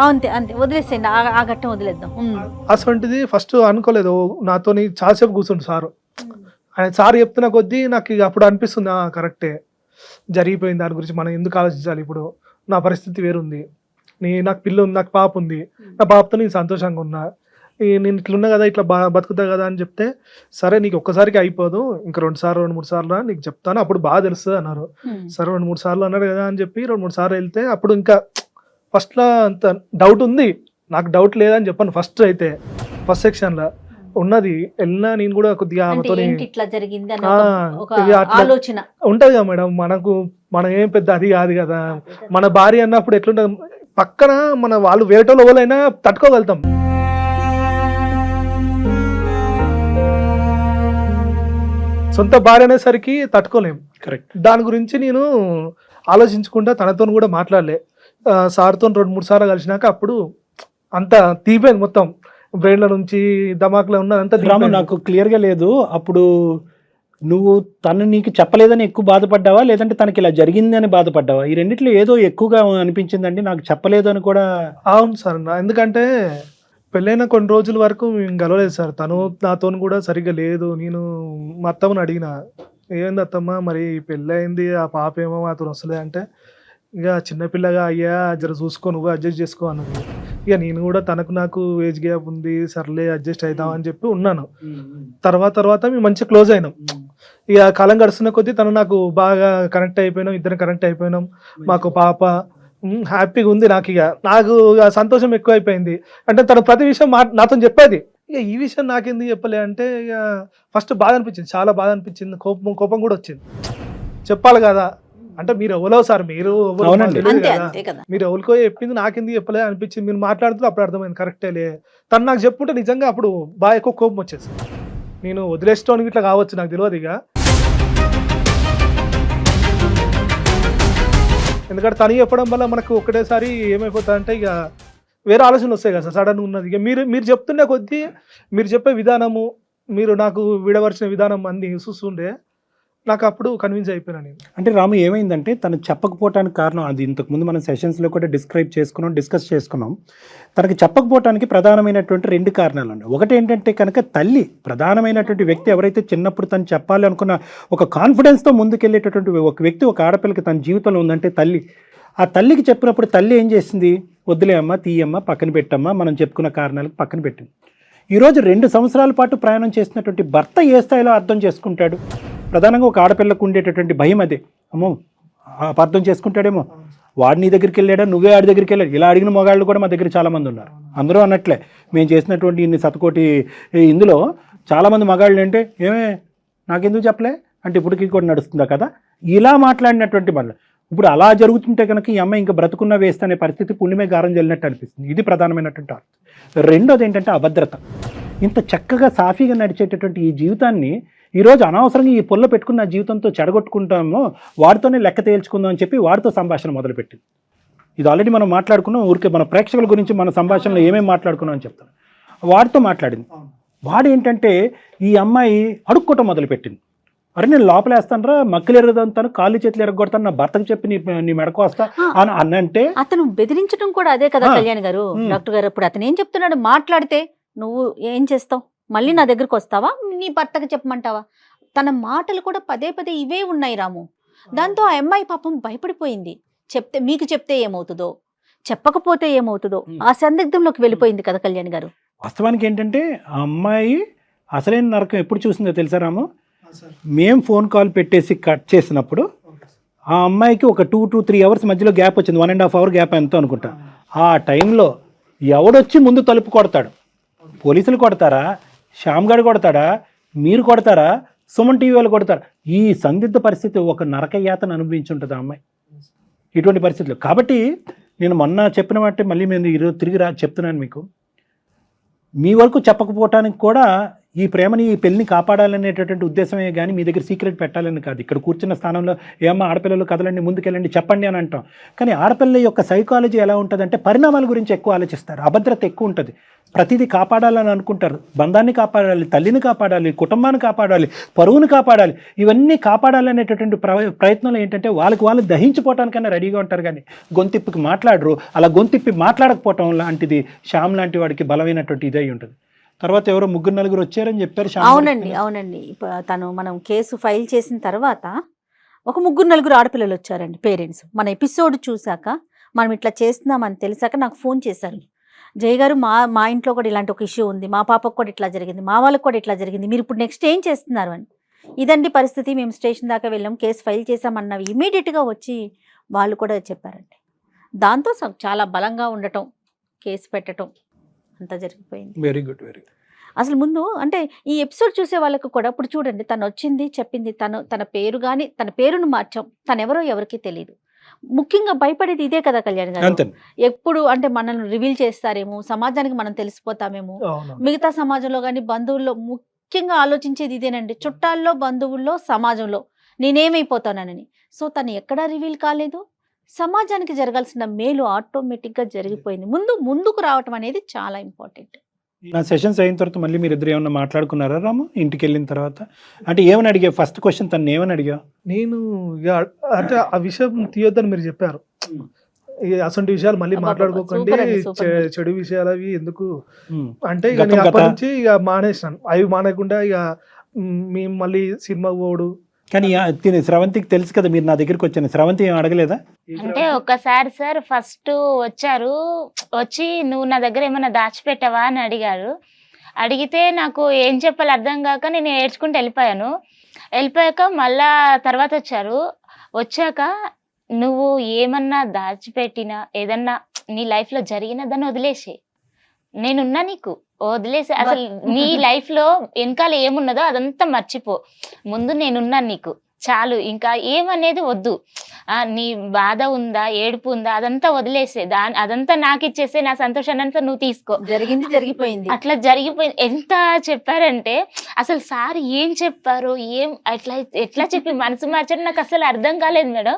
అంతే వదిలేసేయండి, ఆ ఘట్టం వదిలేద్దాం. అసలుంటిది ఫస్ట్ అనుకోలేదు. నాతో చాలాసేపు కూర్చుండు సారు. ఆయన సార్ చెప్తున్న కొద్దీ నాకు ఇక అప్పుడు అనిపిస్తుంది, కరెక్టే జరిగిపోయింది, దాని గురించి మనం ఎందుకు ఆలోచించాలి, ఇప్పుడు నా పరిస్థితి వేరుంది, నాకు పిల్ల ఉంది, నాకు పాప ఉంది, నా పాపతో నేను సంతోషంగా ఉన్నా, నేను ఇట్లున్నా కదా, ఇట్లా బతుకుతా కదా అని చెప్తే, సరే నీకు ఒక్కసారికి అయిపోదు, ఇంకా 2 సార్లు 2-3 సార్లు రా, నీకు చెప్తాను, అప్పుడు బాగా తెలుస్తుంది అన్నారు. సరే 2-3 సార్లు అన్నారు కదా అని చెప్పి 2-3 సార్లు వెళ్తే, అప్పుడు ఇంకా ఫస్ట్లో అంత డౌట్ ఉంది, నాకు డౌట్ లేదని చెప్పాను. ఫస్ట్ సెక్షన్లో ఉన్నది వెళ్ళినా నేను కూడా కొద్దిగా ఆమెతో ఇట్లా జరిగింది అన్న ఆ, ఒక ఇది అట్లా ఆలోచన ఉంటది కదా మేడం. మనం ఏం పెద్ద అది కాదు కదా, మన భార్య అన్నప్పుడు ఎట్లుంటది, పక్కన మన వాళ్ళు వేరేటోళ్ళు ఎవరైనా తట్టుకోగలుగుతాం. సొంత భార్య అనేసరికి తట్టుకోలేం. కరెక్ట్. దాని గురించి నేను ఆలోచించుకుంటా తనతో కూడా మాట్లాడలే. సార్తో 2-3 సార్లు కలిసినాక అప్పుడు అంత తీపోయింది, మొత్తం బ్రెయిన్ల నుంచి దమాక్లో ఉన్నదంతా రాము, తీపోయింది. నాకు క్లియర్గా లేదు. అప్పుడు నువ్వు తను నీకు చెప్పలేదని ఎక్కువ బాధపడ్డావా, లేదంటే తనకి ఇలా జరిగింది అని బాధపడ్డావా? ఈ రెండిట్లో ఏదో ఎక్కువగా అనిపించిందండి, నాకు చెప్పలేదు అని కూడా. అవును సార్, ఎందుకంటే పెళ్ళైన కొన్ని రోజుల వరకు మేము గెలవలేదు సార్. తను నాతో కూడా సరిగ్గా లేదు. నేను మా అత్తమ్మని అడిగిన, ఏంది అత్తమ్మ మరి పెళ్ళయింది, ఆ పాప ఏమో అతను వస్తలేదు అంటే, ఇక చిన్నపిల్లగా అయ్యా జర చూసుకో, నువ్వు అడ్జస్ట్ చేసుకో అన్నది. ఇక నేను కూడా తనకు నాకు ఏజ్ గ్యాప్ ఉంది, సర్లే అడ్జస్ట్ అవుదాం అని చెప్పి ఉన్నాను. తర్వాత మేము మంచిగా క్లోజ్ అయినాం. ఇక కాలం గడుస్తున్న కొద్దీ తను నాకు బాగా కనెక్ట్ అయిపోయినాం, ఇద్దరం కనెక్ట్ అయిపోయినాం. మాకు పాప హ్యాపీగా ఉంది. నాకు ఇక సంతోషం ఎక్కువ అయిపోయింది. అంటే తను ప్రతి విషయం నాతో చెప్పేది. ఇక ఈ విషయం నాకెందుకు చెప్పలే అంటే, ఇక ఫస్ట్ బాధ అనిపించింది, చాలా బాధ అనిపించింది, కోపం కూడా వచ్చింది. చెప్పాలి కదా, అంటే మీరు ఎవరో సార్, మీరు అవునండి. అంతే కదా. మీరు ఎవరికో చెప్పింది నాకెందుకు చెప్పలే అనిపించింది. మీరు మాట్లాడుతూ అప్పుడు అర్థమైంది, కరెక్టేలే. తను నాకు చెప్పుంటే నిజంగా అప్పుడు బాగా ఎక్కువ కోపం వచ్చేసి నేను వదిలేసుకోవడానికి ఇట్లా కావచ్చు, నాకు తెలియదు. ఇక ఎందుకంటే తను చెప్పడం వల్ల మనకు ఒకటేసారి ఏమైపోతుందంటే, ఇక వేరే ఆలోచనలు వస్తాయి కదా సార్, సడన్ ఉన్నది. ఇక మీరు చెప్తున్న కొద్దీ, మీరు చెప్పే విధానము, మీరు నాకు విడవలసిన విధానం అన్ని చూస్తుండే నాకు అప్పుడు కన్విన్స్ అయిపోయినా నేను. అంటే రాము, ఏమైందంటే తను చెప్పకపోవటానికి కారణం అది ఇంతకుముందు మనం సెషన్స్లో కూడా డిస్కస్ చేసుకున్నాం. తనకి చెప్పకపోవటానికి ప్రధానమైనటువంటి 2 కారణాలు ఉన్నాయి. ఒకటి ఏంటంటే కనుక తల్లి, ప్రధానమైనటువంటి వ్యక్తి ఎవరైతే చిన్నప్పుడు తను చెప్పాలి అనుకున్న ఒక కాన్ఫిడెన్స్తో ముందుకెళ్ళేటటువంటి ఒక వ్యక్తి, ఒక ఆడపిల్లకి తన జీవితంలో ఉందంటే తల్లి. ఆ తల్లికి చెప్పినప్పుడు తల్లి ఏం చేసింది, వద్దులే అమ్మ, తీయమ్మ, పక్కన పెట్టమ్మా, మనం చెప్పుకున్న కారణాలకు పక్కన పెట్టింది. ఈరోజు 2 సంవత్సరాల పాటు ప్రయాణం చేసినటువంటి భర్త ఏ స్థాయిలో అర్థం చేసుకుంటాడు? ప్రధానంగా ఒక ఆడపిల్లకు ఉండేటటువంటి భయం అదే. అమ్మో అర్థం చేసుకుంటాడేమో, వాడు నీ దగ్గరికి వెళ్ళాడా, నువ్వే ఆడి దగ్గరికి వెళ్ళాడు. ఇలా అడిగిన మగాళ్ళు కూడా మా దగ్గర చాలామంది ఉన్నారు. అందరూ అన్నట్లే, మేము చేసినటువంటి ఇన్ని శతకోటి ఇందులో చాలామంది మగాళ్ళు అంటే, ఏమే నాకెందుకు చెప్పలే అంటే ఇప్పటికీ కూడా నడుస్తుందా కదా, ఇలా మాట్లాడినటువంటి మళ్ళీ. ఇప్పుడు అలా జరుగుతుంటే కనుక ఈ అమ్మాయి ఇంకా బ్రతుకున్న వేస్ట్ అనే పరిస్థితి పుణ్యమే గారం జల్లినట్టు అనిపిస్తుంది. ఇది ప్రధానమైనటువంటి అర్థం. రెండోది ఏంటంటే అభద్రత. ఇంత చక్కగా సాఫీగా నడిచేటటువంటి ఈ జీవితాన్ని ఈరోజు అనవసరంగా ఈ పొల్ల పెట్టుకున్న జీవితంతో చెడగొట్టుకుంటామో, వాడితోనే లెక్క తేల్చుకుందాం అని చెప్పి వాడితో సంభాషణ మొదలుపెట్టింది. ఇది ఆల్రెడీ మనం మాట్లాడుకున్నాం, ఊరికే మన ప్రేక్షకుల గురించి మన సంభాషణలో ఏమేమి మాట్లాడుకున్నాం అని చెప్తాను. వాడితో మాట్లాడింది. వాడు ఏంటంటే ఈ అమ్మాయి అడుక్కోవటం మొదలుపెట్టింది. అరే నేను లోపలేస్తాను రా, మక్కలు ఎరగదంతాను, కాళ్ళు చేతులు ఎరగొడతాను, నా భర్తకు చెప్పి నీ మెడకు వస్తా అని అన్నంటే, అతను బెదిరించడం కూడా అదే కదా కళ్యాణ్ గారు. డాక్టర్ గారు ఇప్పుడు అతను ఏం చెప్తున్నాడు, మాట్లాడితే నువ్వు ఏం చేస్తావు, మళ్ళీ నా దగ్గరకు వస్తావా, నీ భర్తకు చెప్పమంటావా? తన మాటలు కూడా పదే ఇవే ఉన్నాయి రాము. దాంతో ఆ అమ్మాయి పాపం భయపడిపోయింది. మీకు చెప్తే ఏమవుతుందో, చెప్పకపోతే ఏమవుతుందో, ఆ సందిగ్ధంలోకి వెళ్ళిపోయింది కదా కళ్యాణ్ గారు. వాస్తవానికి ఏంటంటే ఆ అమ్మాయి అసలైన నరకం ఎప్పుడు చూసిందో తెలుసా రాము? మేము ఫోన్ కాల్ పెట్టేసి కట్ చేసినప్పుడు ఆ అమ్మాయికి ఒక 2 to 3 అవర్స్ మధ్యలో గ్యాప్ వచ్చింది, 1.5 hour గ్యాప్ ఎంతో అనుకుంటా. ఆ టైంలో ఎవడొచ్చి ముందు తలుపు కొడతాడు? పోలీసులు కొడతారా, శ్యామ్ గారు కొడతాడా, మీరు కొడతారా, సుమన్ టీవీ వాళ్ళు కొడతారా? ఈ సందిగ్ధ పరిస్థితి ఒక నరకయాతను అనుభవించి ఉంటుంది ఆ అమ్మాయి ఇటువంటి పరిస్థితులు. కాబట్టి నేను మొన్న చెప్పిన మాట మళ్ళీ మేము ఈరోజు తిరిగి చెప్తున్నాను మీకు. మీ వరకు చెప్పకపోవటానికి కూడా ఈ ప్రేమని, ఈ పెళ్ళిని కాపాడాలనేటటువంటి ఉద్దేశమే కానీ మీ దగ్గర సీక్రెట్ పెట్టాలని కాదు. ఇక్కడ కూర్చున్న స్థానంలో ఏమన్నా ఆడపిల్లలు కదలండి, ముందుకెళ్ళండి, చెప్పండి అని అంటాం. కానీ ఆడపిల్ల యొక్క సైకాలజీ ఎలా ఉంటుందంటే పరిణామాల గురించి ఎక్కువ ఆలోచిస్తారు, అభద్రత ఎక్కువ ఉంటుంది, ప్రతిదీ కాపాడాలని అనుకుంటారు. బంధాన్ని కాపాడాలి, తల్లిని కాపాడాలి, కుటుంబాన్ని కాపాడాలి, పరువుని కాపాడాలి. ఇవన్నీ కాపాడాలనేటటువంటి ప్రయత్నంలో ఏంటంటే వాళ్ళు దహించిపోవటానికన్నా రెడీగా ఉంటారు, కానీ గొంతిప్పికి మాట్లాడరు. అలా గొంతిప్పి మాట్లాడకపోవటం లాంటిది శ్యామ్ లాంటి వాడికి బలమైనటువంటి ఇదై ఉంటుంది. తర్వాత ఎవరో 3-4 వచ్చారని చెప్పారు. అవునండి. తను మనం కేసు ఫైల్ చేసిన తర్వాత ఒక 3-4 ఆడపిల్లలు వచ్చారండి పేరెంట్స్. మన ఎపిసోడ్ చూసాక మనం ఇట్లా చేస్తున్నామని తెలిసాక నాకు ఫోన్ చేశారు. జయ గారు మా ఇంట్లో కూడా ఇలాంటి ఒక ఇష్యూ ఉంది, మా పాపకు కూడా ఇట్లా జరిగింది, మా వాళ్ళకి కూడా ఇట్లా జరిగింది, మీరు ఇప్పుడు నెక్స్ట్ ఏం చేస్తున్నారు అని. ఇదండి పరిస్థితి, మేము స్టేషన్ దాకా వెళ్ళాం, కేసు ఫైల్ చేసామన్నవి ఇమీడియట్గా వచ్చి వాళ్ళు కూడా చెప్పారండి. దాంతో చాలా బలంగా ఉండటం, కేసు పెట్టడం అంతా జరిగిపోయింది. Very good, very good. అసలు ముందు అంటే ఈ ఎపిసోడ్ చూసే వాళ్ళకు కూడా ఇప్పుడు చూడండి, తను వచ్చింది చెప్పింది, తన పేరు కానీ తన పేరును మార్చాం, తనెవరో ఎవరికి తెలియదు. ముఖ్యంగా భయపడేది ఇదే కదా కళ్యాణ్ గారు, అంతే. ఎప్పుడు అంటే మనల్ని రివీల్ చేస్తారేమో, సమాజానికి మనం తెలిసిపోతామేమో, అవును. మిగతా సమాజంలో కానీ బంధువుల్లో ముఖ్యంగా ఆలోచించేది ఇదేనండి, చుట్టాల్లో బంధువుల్లో సమాజంలో నేనేమైపోతానని. సో తను ఎక్కడా రివీల్ కాలేదు, సమాజానికి జరగాల్సిన మేలు ఆటోమేటిక్గా జరిగిపోయింది. ముందుకు రావటం అనేది చాలా ఇంపార్టెంట్. నా సెషన్స్ అయిన తర్వాత మళ్ళీ మీరు ఇద్దరు ఏమన్నా మాట్లాడుకున్నారా రాము ఇంటికి వెళ్ళిన తర్వాత? అంటే ఏమని అడిగా ఫస్ట్ క్వశ్చన్, తను ఏమని అడిగా? నేను ఇక అంటే ఆ విషయం తీయొద్దని మీరు చెప్పారు, అసలు విషయాలు మళ్ళీ అబ్బబ్బబ్బ, మాట్లాడుకోకండి, సూపర్ అండి, సూపర్ అండి. చెడు విషయాలు అవి ఎందుకు ఉమ్. అంటే ఇక గతం నేను గత. అప్పటి నుంచి ఇక మానేసినాను. అవి మానేయకుండా ఇక మేము మళ్ళీ సినిమా పోడు. కానీ తిని స్రవంతికి తెలుసు కదా మీరు నా దగ్గరికి వచ్చాను, స్రవంతి ఏం అడగలేదా? అంటే ఒక్కసారి సార్ ఫస్ట్ వచ్చి నువ్వు నా దగ్గర ఏమైనా దాచిపెట్టావా అని అడిగారు. అడిగితే నాకు ఏం చెప్పాలి అర్థం కాక నేను ఏడ్చుకుంటూ వెళ్ళిపోయాక మళ్ళా తర్వాత వచ్చాక నువ్వు ఏమన్నా దాచిపెట్టినా ఏదన్నా నీ లైఫ్లో జరిగిన దాన్ని వదిలేసి నేనున్నా, నీకు వదిలేసి అసలు నీ లైఫ్లో వెనకాల ఏమున్నదో అదంతా మర్చిపో, ముందు నేనున్నా నీకు చాలు, ఇంకా ఏమనేది వద్దు. నీ బాధ ఉందా, ఏడుపు ఉందా, అదంతా వదిలేసే, అదంతా నాకు ఇచ్చేసే, నా సంతోషాన్ని అంతా నువ్వు తీసుకో. జరిగింది జరిగిపోయింది, అట్లా జరిగిపోయింది. ఎంత చెప్పారంటే అసలు సార్ ఏం చెప్పారు, ఎట్లా చెప్పి మనసు మార్చారు నాకు అసలు అర్థం కాలేదు మేడం.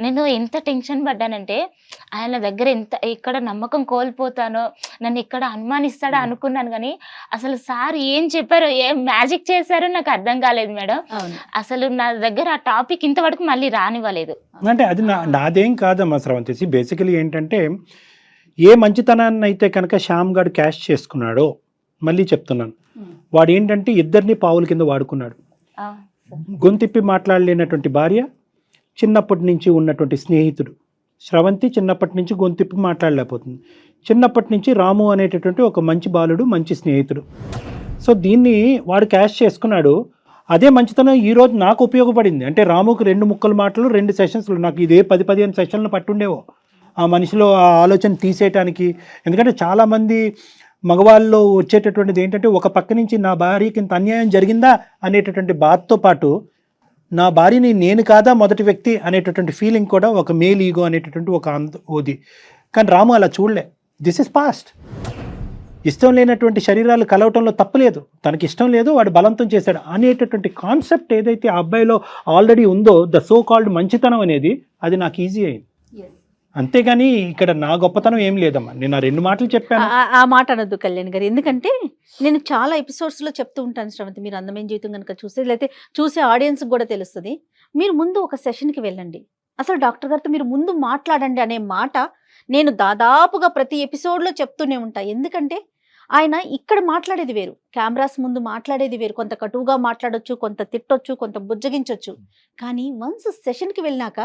నేను ఎంత టెన్షన్ పడ్డానంటే ఆయన దగ్గర ఎక్కడ నమ్మకం కోల్పోతానో, నన్ను ఎక్కడ అనుమానిస్తాడో అనుకున్నాను. కానీ అసలు సార్ ఏం చెప్పారో, ఏం మ్యాజిక్ చేశారో నాకు అర్థం కాలేదు మేడం. అసలు నా దగ్గర ఆ టాపిక్ ఇంతవరకు మళ్ళీ రానివ్వలేదు. అంటే అది నాదేం కాదమ్మా స్రవంతి. బేసికలీ ఏంటంటే ఏ మంచితనాన్ని అయితే కనుక శ్యామ్ గారు క్యాష్ చేసుకున్నాడో, మళ్ళీ చెప్తున్నాను, వాడు ఏంటంటే ఇద్దరిని పావుల కింద వాడుకున్నాడు. గొంతిప్పి మాట్లాడలేనటువంటి భార్య, చిన్నప్పటి నుంచి ఉన్నటువంటి స్నేహితుడు స్రవంతి, చిన్నప్పటి నుంచి గొంతిప్పి మాట్లాడలేకపోతుంది. చిన్నప్పటి నుంచి రాము అనేటటువంటి ఒక మంచి బాలుడు, మంచి స్నేహితుడు. సో దీన్ని వాడు క్యాష్ చేసుకున్నాడు. అదే మంచితనం ఈరోజు నాకు ఉపయోగపడింది. అంటే రాముకు 2 ముక్కల మాటలు 2 సెషన్స్లు, నాకు ఇదే 10-15 సెషన్లు పట్టుండేవో ఆ మనిషిలో ఆ ఆలోచన తీసేయటానికి. ఎందుకంటే చాలామంది మగవాళ్ళలో వచ్చేటటువంటిది ఏంటంటే ఒక పక్క నుంచి నా భార్యకి ఇంత అన్యాయం జరిగిందా అనేటటువంటి బాధతో పాటు నా భార్యని నేను కాదా మొదటి వ్యక్తి అనేటటువంటి ఫీలింగ్ కూడా ఒక మేల్ ఈగో అనేటటువంటి ఒక ఓది. కానీ రాము అలా చూడలే. This is past. ఇష్టం లేనటువంటి శరీరాలు కలవటంలో తప్పులేదు, తనకి ఇష్టం లేదు, వాడు బలవంతం చేశాడు అనేటటువంటి కాన్సెప్ట్ ఏదైతే ఆ అబ్బాయిలో ఆల్రెడీ ఉందో, ద సో కాల్డ్ మంచితనం అనేది, అది నాకు ఈజీ అయింది. అంతేగాని ఇక్కడ నా గొప్పతనం ఏం లేదమ్మా. నేను ఆ 2 మాటలు చెప్పాను. ఆ మాట అనొద్దు కళ్యాణ్ గారు, ఎందుకంటే నేను చాలా ఎపిసోడ్స్లో చెప్తూ ఉంటాను శ్రవంతి, మీరు అందమైన జీవితం కనుక చూస్తే, లేకపోతే చూసే ఆడియన్స్కి కూడా తెలుస్తుంది, మీరు ముందు ఒక సెషన్కి వెళ్ళండి, అసలు డాక్టర్ గారితో మీరు ముందు మాట్లాడండి అనే మాట నేను దాదాపుగా ప్రతి ఎపిసోడ్లో చెప్తూనే ఉంటా. ఎందుకంటే ఆయన ఇక్కడ మాట్లాడేది వేరు, కెమెరాస్ ముందు మాట్లాడేది వేరు. కొంత కటువుగా మాట్లాడొచ్చు, కొంత తిట్టొచ్చు, కొంత బుజ్జగించవచ్చు. కానీ వన్స్ సెషన్కి వెళ్ళినాక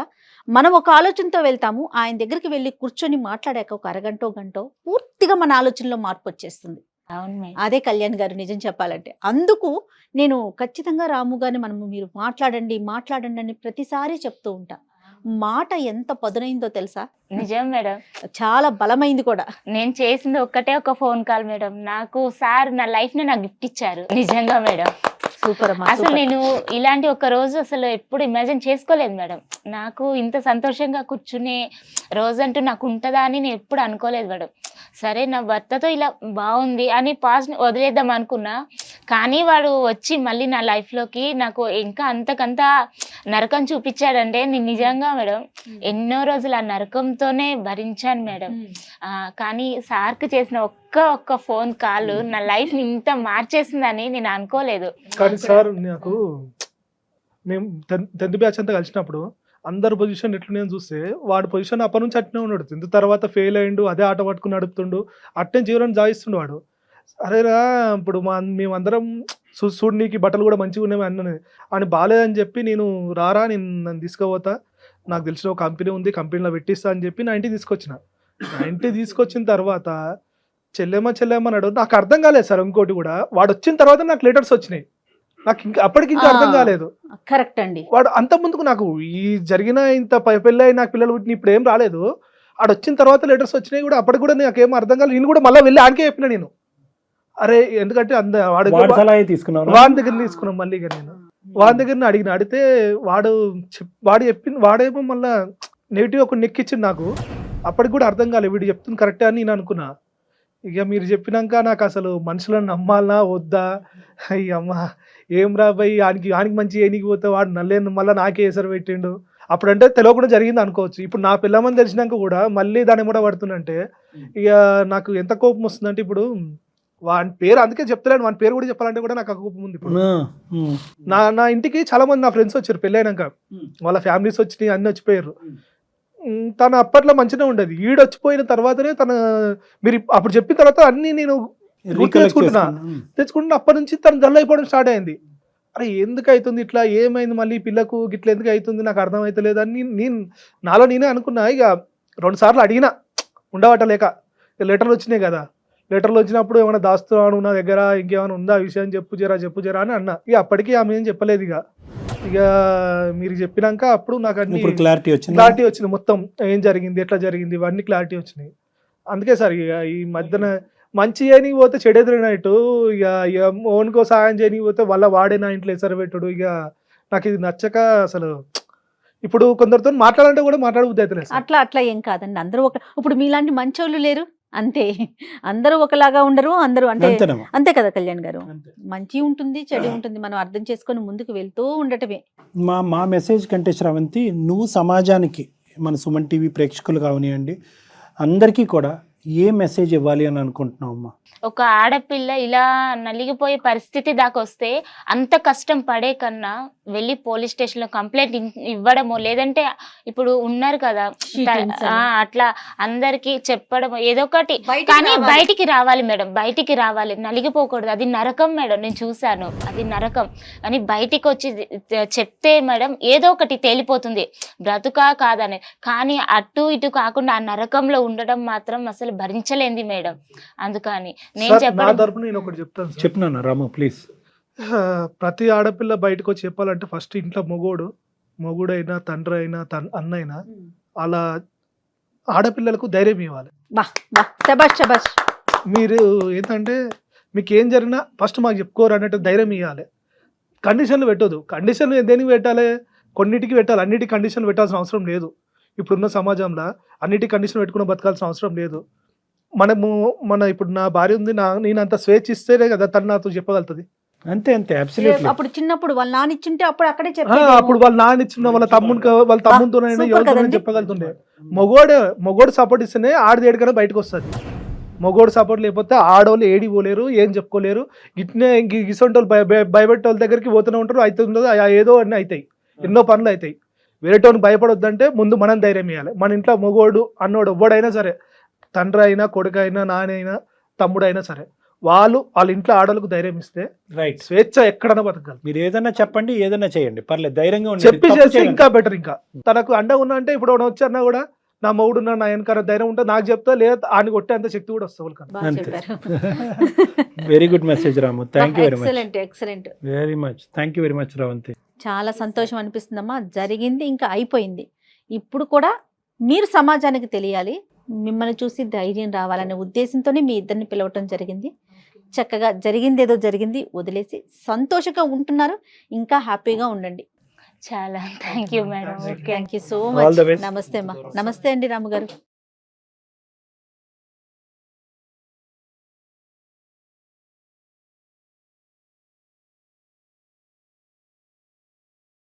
మనం ఒక ఆలోచనతో వెళ్తాము, ఆయన దగ్గరికి వెళ్ళి కూర్చొని మాట్లాడాక ఒక అరగంటో గంటో పూర్తిగా మన ఆలోచనలో మార్పు వచ్చేస్తుంది. అదే కళ్యాణ్ గారు నిజం చెప్పాలంటే. అందుకు నేను ఖచ్చితంగా రాము గారిని మీరు మాట్లాడండి అని ప్రతిసారి చెప్తూ ఉంటా. మాట ఎంత పదునైందో తెలుసా? నిజం మేడం, చాలా బలమైంది కూడా. నేను చేసింది ఒక ఫోన్ కాల్ మేడం, నాకు సార్ నా లైఫ్ ని నాకు గిఫ్ట్ ఇచ్చారు. నిజంగా మేడం, సూపర్ అమ్మా. అసలు నేను ఇలాంటి ఒక రోజు అసలు ఎప్పుడు ఇమాజిన్ చేసుకోలేదు మేడం. నాకు ఇంత సంతోషంగా కూర్చునే రోజంటూ నాకు ఉంటుందా అని నేను ఎప్పుడు అనుకోలేదు మేడం. సరే నా భర్తతో ఇలా బాగుంది అని పాస్ వదిలేద్దాం అనుకున్నా, కానీ వాడు వచ్చి మళ్ళీ నా లైఫ్లోకి నాకు ఇంకా అంతకంతా నరకం చూపించాడంటే నేను నిజంగా మేడం ఎన్నో రోజులు ఆ నరకంతోనే భరించాను మేడం. కానీ సార్కి చేసిన ఒక్క ఫోన్ కాల్ నా లైఫ్ ని ఇంత మార్చేసిందని నేను అనుకోలేదు. కానీ సార్ నాకు మేము 10th బ్యాచ్ అంతా కలిసినప్పుడు అందరు పొజిషన్ ఎట్లున్నాయని చూస్తే వాడు పొజిషన్ అప్పటి నుంచి అట్నే ఉన్నాడు. 10th తర్వాత ఫెయిల్ అయ్యిండు, అదే ఆట పట్టుకుని నడుపుతుండు, అట్నే జీవనాన్ని జాయిస్తుండు వాడు. అరేరా ఇప్పుడు మేమందరం చూడు నీకు బట్టలు కూడా మంచిగా ఉన్నాయి అన్నది అని బాగాలేదని చెప్పి నేను నన్ను తీసుకుపోతా, నాకు తెలిసిన ఒక కంపెనీ ఉంది, కంపెనీలో పెట్టిస్తా అని చెప్పి నా ఇంటికి తీసుకొచ్చిన. నా ఇంటికి తీసుకొచ్చిన తర్వాత చెల్లెమ్మ అని అడుగు. నాకు అర్థం కాలేదు సార్. ఇంకోటి కూడా, వాడు వచ్చిన తర్వాత నాకు లెటర్స్ వచ్చినాయి. నాకు ఇంకా అప్పటికి ఇంకా అర్థం కాలేదు. కరెక్ట్ అండి. వాడు అంత ముందుకు నాకు ఈ జరిగిన ఇంత పెళ్ళి నాకు పిల్లలు పుట్టిన ఇప్పుడు ఏం రాలేదు. వాడు వచ్చిన తర్వాత లెటర్స్ వచ్చినాయి కూడా. అప్పటికి కూడా నాకేం అర్థం కాలేదు. నేను కూడా మళ్ళీ వెళ్ళి ఆడికే చెప్పిన నేను, అరే ఎందుకంటే వాడి దగ్గర తీసుకున్నాం. మళ్ళీ నేను వాడి దగ్గర అడిగితే వాడేమో మళ్ళీ నెగిటివ్ ఒక నెక్కిచ్చింది నాకు. అప్పటికి కూడా అర్థం కాలేదు, వీడు చెప్తుంది కరెక్టే అని నేను అనుకున్నా. ఇక మీరు చెప్పినాక నాకు అసలు మనుషులను నమ్మాలనా వద్దా, అయ్యమ్మ ఏం రాబోయ్ ఆనికి మంచి ఏనికి పోతే వాడు నల్లేను మళ్ళీ నాకే ఎసరు పెట్టిండు. అప్పుడంటే తెలియకుండా జరిగింది అనుకోవచ్చు. ఇప్పుడు నా పిల్లమని తెలిసినాక కూడా మళ్ళీ దాన్ని కూడా పడుతుందంటే ఇక నాకు ఎంత కోపం వస్తుందంటే, ఇప్పుడు వాని పేరు అందుకే చెప్తలేను, వాని పేరు కూడా చెప్పాలంటే కూడా నాకు కోపం ఉంది. ఇప్పుడు నా ఇంటికి చాలా మంది నా ఫ్రెండ్స్ వచ్చారు పెళ్ళైనాక, వాళ్ళ ఫ్యామిలీస్ వచ్చినాయి, అన్ని వచ్చిపోయారు. తను అప్పట్లో మంచిగా ఉండేది. ఈడొచ్చిపోయిన తర్వాతనే మీరు అప్పుడు చెప్పిన తర్వాత అన్ని నేను తెచ్చుకుంటున్నా. అప్పటి నుంచి తను డల్ అయిపోవడం స్టార్ట్ అయింది. అరే ఎందుకు అవుతుంది ఇట్లా, ఏమైంది మళ్ళీ పిల్లకు గిట్ల ఎందుకు అవుతుంది నాకు అర్థం అవుతలేదు అని నేను నాలో నేనే అనుకున్నా. ఇక 2 సార్లు అడిగినా ఉండవటలేక. లెటర్లు వచ్చినాయి కదా, లెటర్లు వచ్చినప్పుడు ఏమైనా దాస్తున్నాను నా దగ్గర, ఇంకేమైనా ఉందా విషయం చెప్పు జరా అని అన్నా. ఇక అప్పటికి ఆమె ఏం చెప్పలేదు. ఇక మీరు చెప్పినాక అప్పుడు నాకు అన్ని క్లారిటీ వచ్చింది. మొత్తం ఏం జరిగింది, ఎట్లా జరిగింది, ఇవన్నీ క్లారిటీ వచ్చినాయి. అందుకే సార్ ఇక ఈ మధ్యన మంచి చేయనికి పోతే చెడెదిరినట్టు, ఇక ఓన్కో సహాయం చేయనికి పోతే వాడే నా ఇంట్లో ఎసరు పెట్టుడు. ఇక నాకు ఇది నచ్చక అసలు ఇప్పుడు కొందరితో మాట్లాడాలంటే కూడా మాట్లాడబుద్ధి అవుతలేదు. అట్లా ఏం కాదండి, అందరూ ఇప్పుడు మీలాంటి మంచోళ్ళు లేరు, అంతే. అందరూ ఒకలాగా ఉండరు, అందరూ అంటే అంతే కదా కళ్యాణ్ గారు. మంచి ఉంటుంది, చెడు ఉంటుంది, మనం అర్థం చేసుకొని ముందుకు వెళ్తూ ఉండటమే. మా మెసేజ్ కంటే శ్రవంతి, నువ్వు సమాజానికి, మన సుమన్ టీవీ ప్రేక్షకులు కావనియండి, అందరికీ కూడా ఏ మెసేజ్ ఇవ్వాలి అని అనుకుంటున్నావు అమ్మా? ఒక ఆడపిల్ల ఇలా నలిగిపోయే పరిస్థితి దాకా వస్తే అంత కష్టం పడే కన్నా వెళ్ళి పోలీస్ స్టేషన్ లో కంప్లైంట్ ఇవ్వడమో, లేదంటే ఇప్పుడు ఉన్నారు కదా అట్లా అందరికి చెప్పడం ఏదో ఒకటి, కానీ బయటికి రావాలి మేడం, బయటికి రావాలి, నలిగిపోకూడదు. అది నరకం మేడం, నేను చూసాను, అది నరకం. కానీ బయటికి వచ్చి చెప్తే మేడం ఏదో ఒకటి తేలిపోతుంది, బ్రతుకా కాదని. కానీ అటు ఇటు కాకుండా ఆ నరకంలో ఉండడం మాత్రం అసలు భరించలేంది మేడం. అందుకని నేను చెప్తాను రాము ప్లీజ్. ప్రతి ఆడపిల్ల బయటకు వచ్చి చెప్పాలంటే ఫస్ట్ ఇంట్లో మొగుడైనా తండ్రి అయినా అన్నైనా అలా ఆడపిల్లలకు ధైర్యం ఇవ్వాలి. మీరు ఏంటంటే మీకు ఏం జరిగినా ఫస్ట్ మాకు చెప్పుకోరు అన్నట్టు ధైర్యం ఇవ్వాలి. కండిషన్లు పెట్టదు. కండిషన్లు దేనికి పెట్టాలి? కొన్నిటికి పెట్టాలి, అన్నిటికీ కండిషన్లు పెట్టాల్సిన అవసరం లేదు. ఇప్పుడున్న సమాజంలో అన్నిటికీ కండిషన్ పెట్టుకుని బతకాల్సిన అవసరం లేదు. ఇప్పుడు నా భార్య ఉంది, నేను అంత స్వేచ్ఛ ఇస్తేనే కదా తను నాతో చెప్పగలుగుతుంది. అంతే అబ్సల్యూట్లీ. అప్పుడు చిన్నప్పుడు వాళ్ళ నాన్న ఇచ్చింటే అప్పుడు అక్కడే అప్పుడు వాళ్ళ నాన్న ఇచ్చిన వాళ్ళ తమ్మునితోనైనా ఎవరితోనైనా చెప్పగలుగుతుండే. మొగోడు సపోర్ట్ ఇస్తేనే ఆడది ఏడికైనా బయటకు వస్తుంది. మొగోడు సపోర్ట్ లేకపోతే ఆడవాళ్ళు ఏడి పోలేరు, ఏం చెప్పుకోలేరు. ఇట్నే గిసొంటి వాళ్ళు భయపెట్టే వాళ్ళ దగ్గరికి పోతూనే ఉంటారు, అవుతుందో ఏదో అన్నీ అవుతాయి, ఎన్నో పనులు అవుతాయి. వేరేటోని భయపడొద్దంటే ముందు మనం ధైర్యం ఇవ్వాలి. మన ఇంట్లో మొగోడు అన్నోడు ఎవ్వడైనా సరే, తండ్రి అయినా కొడుకు అయినా నానైనా తమ్ముడైనా సరే, వాళ్ళ ఇంట్లో ఆడవాళ్ళకు ధైర్యం ఇస్తే రైట్ స్వేచ్ఛ ఎక్కడైనా బతకాలి. మీరు ఏదైనా చెప్పండి, ఏదైనా చేయండి, పర్లేదు, ధైర్యంగా చెప్పి చేస్తే ఇంకా బెటర్. ఇంకా తనకు అండ ఉన్నా అంటే ఇప్పుడు వచ్చన్నా కూడా నా మొగుడు నా వెనకాల ధైర్యం ఉంటుంది నాకు చెప్తా, లేదా ఆయన కొట్టేంత శక్తి కూడా వస్తుంది. Very good message Ramu. Thank you very much. Excellent, very much. Thank you very much Ravanti. చాలా సంతోషం అనిపిస్తుందమ్మా. జరిగింది ఇంకా అయిపోయింది. ఇప్పుడు కూడా మీరు సమాజానికి తెలియాలి, మిమ్మల్ని చూసి ధైర్యం రావాలనే ఉద్దేశంతోనే మీ ఇద్దరిని పిలవటం జరిగింది. చక్కగా జరిగింది, ఏదో జరిగింది, వదిలేసి సంతోషంగా ఉంటున్నారు. ఇంకా హ్యాపీగా ఉండండి. చాలా thank you madam. Thank you so much. నమస్తే అమ్మా. నమస్తే అండి రాము గారు.